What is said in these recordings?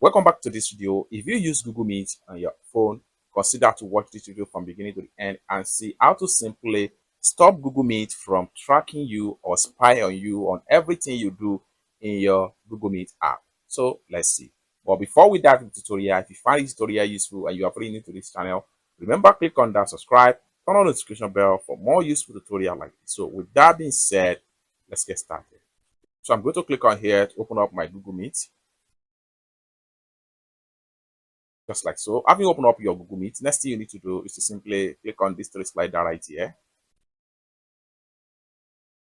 Welcome back to this video. If you use Google Meet on your phone, consider to watch this video from beginning to the end and see how to simply stop Google Meet from tracking you or spy on you on everything you do in your Google Meet app. So let's see. But before we dive into the tutorial, if you find this tutorial useful and you are pretty new to this channel, remember click on that subscribe, turn on the notification bell for more useful tutorial like this. So with that being said, let's get started. So I'm going to click on here to open up my Google Meet. Just like so. Having opened up your Google Meet, next thing you need to do is to simply click on this three slider right here.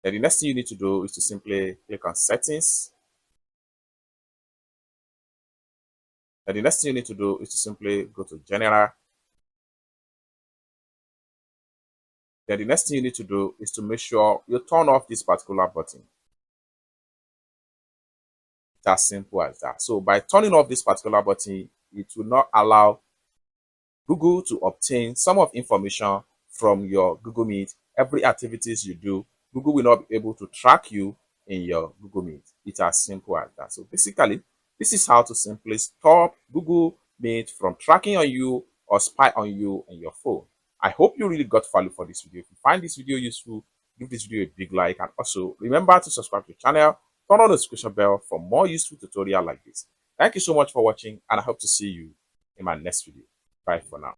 Then the next thing you need to do is to simply click on settings. Then the next thing you need to do is to simply go to general. Then the next thing you need to do is to make sure you turn off this particular button. It's as simple as that. So by turning off this particular button, it will not allow Google to obtain some of information from your Google Meet. Every activities you do, Google will not be able to track you in your Google Meet. It's as simple as that. So basically, this is how to simply stop Google Meet from tracking on you or spy on you on your phone. I hope you really got value for this video. If you find this video useful, give this video a big like, and also remember to subscribe to the channel, turn on the notification bell for more useful tutorial like this. Thank you so much for watching, and I hope to see you in my next video. Bye for now.